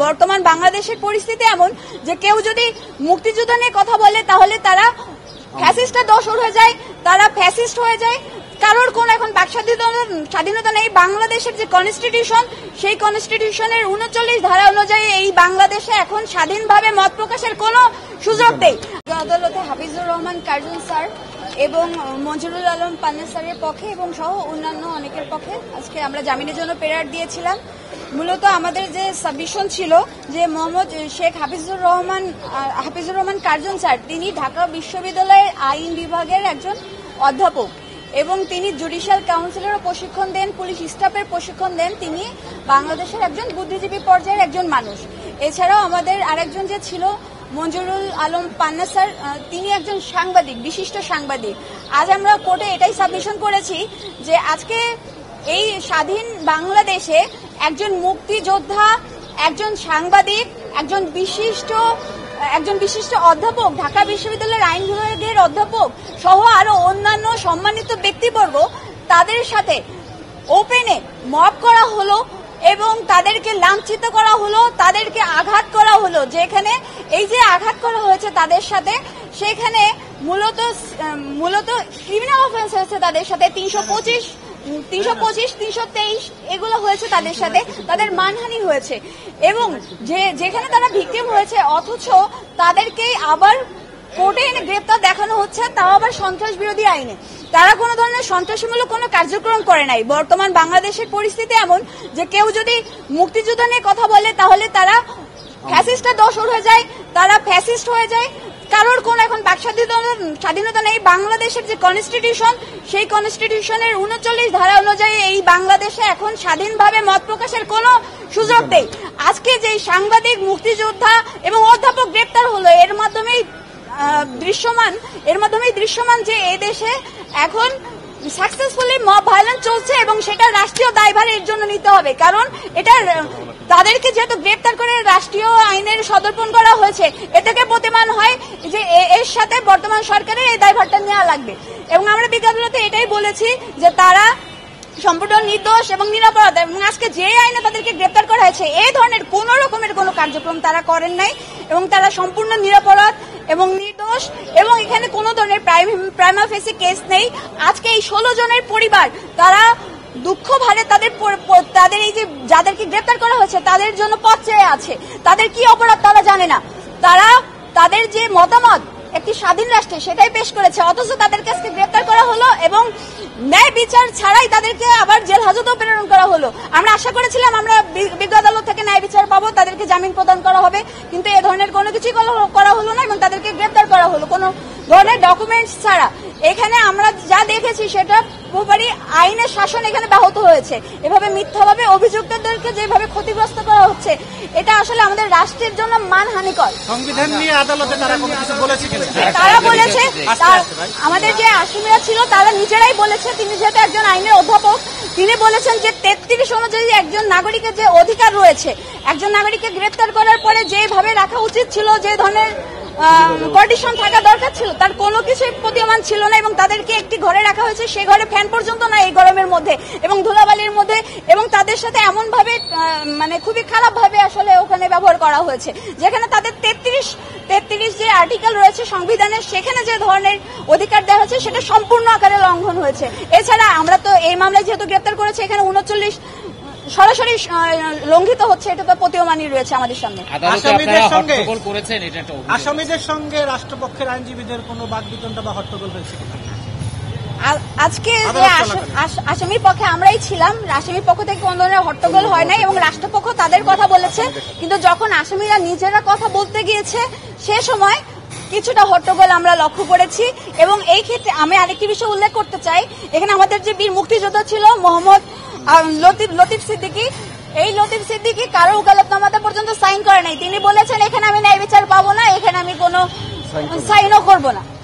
বর্তমান বাংলাদেশের পরিস্থিতি এমন যে কেউ যদি মুক্তিযুদ্ধ নিয়ে কথা বলে তাহলে তারা ফ্যাসিস্টের দোসর হয়ে যায়, তারা ফ্যাসিস্ট হয়ে যায়। কারোর কোন এখন বাক স্বাধীনতা নেই। বাংলাদেশের যে কনস্টিটিউশন, সেই কনস্টিটিউশনের ৩৯ ধারা অনুযায়ী এই বাংলাদেশে এখন স্বাধীনভাবে মত প্রকাশের কোনো সুযোগ নেই। আদালতে হাফিজুর রহমান কার্জন স্যার এবং মঞ্জুরুল আলম পান্না স্যারের পক্ষে এবং সহ অন্যান্য অনেকের পক্ষে আজকে আমরা জামিনের জন্য প্রেয়ার দিয়েছিলাম। মূলত আমাদের যে সাবমিশন ছিল যে মোহাম্মদ শেখ হাফিজুর রহমান কার্জন স্যার, তিনি ঢাকা বিশ্ববিদ্যালয়ের আইন বিভাগের একজন অধ্যাপক এবং তিনি জুডিশিয়াল কাউন্সিলেরও প্রশিক্ষণ দেন, পুলিশ স্টাফের প্রশিক্ষণ দেন। তিনি বাংলাদেশের একজন বুদ্ধিজীবী পর্যায়ের একজন মানুষ। এছাড়াও আমাদের আরেকজন যে ছিল মঞ্জুরুল আলম পান্না স্যার, তিনি একজন সাংবাদিক, বিশিষ্ট সাংবাদিক। আজ আমরা কোর্টে এটাই সাবমিশন করেছি যে আজকে এই স্বাধীন বাংলাদেশে একজন মুক্তিযোদ্ধা, একজন সাংবাদিক, একজন বিশিষ্ট অধ্যাপক, ঢাকা বিশ্ববিদ্যালয়ের আইন বিভাগের অধ্যাপক সহ আরো অন্যান্য সম্মানিত ব্যক্তিবর্গ, তাদের সাথে ওপেনে মব করা হলো এবং তাদেরকে লাঞ্ছিত করা হলো, তাদেরকে আঘাত করা হলো। যেখানে এই যে আঘাত করা হয়েছে তাদের সাথে, সেখানে মূলত ক্রিমিনাল অফেন্স হয়েছে তাদের সাথে ৩২৫, ৩২৩ এগুলো হয়েছে তাদের সাথে, তাদের মানহানি হয়েছে এবং যেখানে তারা ভিকটিম হয়েছে অথচ তাদেরকে আবার কোর্টে এনে গ্রেপ্তার দেখানো হচ্ছে, তাও আবার সন্ত্রাস বিরোধী আইনে। তারা কোনো ধরনের সন্ত্রাসমূলক কোনো কার্যক্রম করে নাই। বর্তমান বাংলাদেশের পরিস্থিতি এমন যে কেউ যদি মুক্তিযুদ্ধ নিয়ে কথা বলে তাহলে তারা ফ্যাসিস্টের দোসর হয়ে যায়, তারা ফ্যাসিস্ট হয়ে যায়। কারোর কোন এখন বাক স্বাধীনতা নেই। বাংলাদেশের যে কনস্টিটিউশন, সেই কনস্টিটিউশনের ৩৯ ধারা অনুযায়ী এই বাংলাদেশে এখন স্বাধীনভাবে মত প্রকাশের কোনো সুযোগ নেই। আজকে যে সাংবাদিক, মুক্তিযোদ্ধা এবং অধ্যাপক গ্রেপ্তার হলো, এর মাধ্যমেই দৃশ্যমান যে এই দেশে এখন সাকসেসফুলি মব ভায়োলেন্স চলছে এবং সেটা রাষ্ট্রীয় দায়ভারের জন্য নিতে হবে। কারণ এটা তাদেরকে যেহেতু গ্রেপ্তার করে রাষ্ট্রীয় আইনের সদর্পণ করা হয়েছে, এ থেকে প্রতিমান হয় যে এর সাথে বর্তমান সরকারের এই দায়ভারটা নেওয়া লাগবে। এবং আমরা বিজ্ঞাপনতে এটাই বলেছি যে তারা সম্পূর্ণ নির্দোষ এবং নিরপরাধ এবং আজকে যে আইনে তাদেরকে গ্রেপ্তার করা হয়েছে এই ধরনের কোন রকমের কোনো কার্যক্রম তারা করেন নাই এবং তারা সম্পূর্ণ নিরপরাধ এবং নির্দোষ এবং এখানে কোনো ধরনের প্রাইমা ফেসি কেস নেই। আজকে এই 16 জনের পরিবার তারা দুঃখ ভারে তাদের এই যে যাদেরকে গ্রেপ্তার করা হয়েছে তাদের জন্য পথ চেয়ে আছে। তাদের কি অপরাধ তারা জানে না। তারা তাদের যে মতামত একটি স্বাধীন রাষ্ট্রে সেটাই পেশ করেছে, অথচ তাদেরকে আজকে গ্রেপ্তার করা হলো এবং ন্যায় বিচার ছাড়াই তাদেরকে আবার জেল হাজতেও প্রেরণ করা হলো। আমরা আশা করেছিলাম আমরা বিজ্ঞ আদালত থেকে ন্যায় বিচার পাবো, তাদেরকে জামিন প্রদান করা হবে, কিন্তু এ ধরনের কোনো কিছুই করা হলো না এবং তাদেরকে গ্রেপ্তার করা হলো কোনো ধরনের ডকুমেন্টস ছাড়া। এখানে আমরা যা দেখেছি সেটা পুরোপুরি আইনের শাসন এখানে ব্যাহত হয়েছে। এভাবে মিথ্যাভাবে অভিযুক্তদেরকে যেভাবে ক্ষতিগ্রস্ত করা হচ্ছে, এটা আসলে আমাদের রাষ্ট্রের জন্য মানহানিকর। সংবিধান নিয়ে আদালতে তারা কোনো কিছু বলেছে কিনা? তারা বলেছে, আমাদের যে আসামিরা ছিল তারা নিজেরাই বলেছে, তিনি যেহেতু একজন আইনের অধ্যাপক, তিনি বলেছেন যে 33 অনুযায়ী একজন নাগরিকের যে অধিকার রয়েছে, একজন নাগরিককে গ্রেপ্তার করার পরে যেভাবে রাখা উচিত ছিল, যে ধরনের কন্ডিশন থাকা দরকার ছিল, তার কোনো কিছুই প্রতীয়মান ছিল না এবং তাদেরকে একটি ঘরে রাখা হয়েছে, সে ঘরে ফ্যান পর্যন্ত না এই গরমের মধ্যে এবং ধুলাবালির মধ্যে, এবং তাদের সাথে এমন ভাবে খুবই খারাপ ভাবে আসলে ওখানে ব্যবহার করা হয়েছে, যেখানে তাদের 33 যে আর্টিকেল রয়েছে সংবিধানের, সেখানে যে ধরনের অধিকার দেওয়া হয়েছে সেটা সম্পূর্ণ আকারে লঙ্ঘন হয়েছে। এছাড়া আমরা তো এই মামলায় যেহেতু গ্রেপ্তার করেছে, এখানে 39 সরাসরি লঙ্ঘিত হচ্ছে, এটা তো প্রতীয়মানই রয়েছে আমাদের সামনে। আসামিদের সঙ্গে রাষ্ট্রপক্ষের আইনজীবীদের কোনো বাকবিতণ্ডা বা হট্টগোল হয়েছে? আজকে আসামির পক্ষে আমরাই ছিলাম, আসামির পক্ষ থেকে কোন ধরনের হট্টগোল হয় নাই এবং রাষ্ট্রপক্ষ তাদের কথা বলেছে, কিন্তু যখন আসামিরা নিজেরা কথা বলতে গিয়েছে সে সময় কিছুটা হট্টগোল আমরা লক্ষ্য করেছি। এবং এই ক্ষেত্রে আমি আরেকটি বিষয় উল্লেখ করতে চাই, এখানে আমাদের যে বীর মুক্তিযোদ্ধা ছিল মোহাম্মদ লতিফ সিদ্দিকী, এই লতিফ সিদ্দিকী কারো ওকালতনামাতে পর্যন্ত সাইন করে নাই। তিনি বলেছেন এখানে আমি ন্যায় বিচার পাবো না, এখানে আমি কোনো সাইনও করবো না।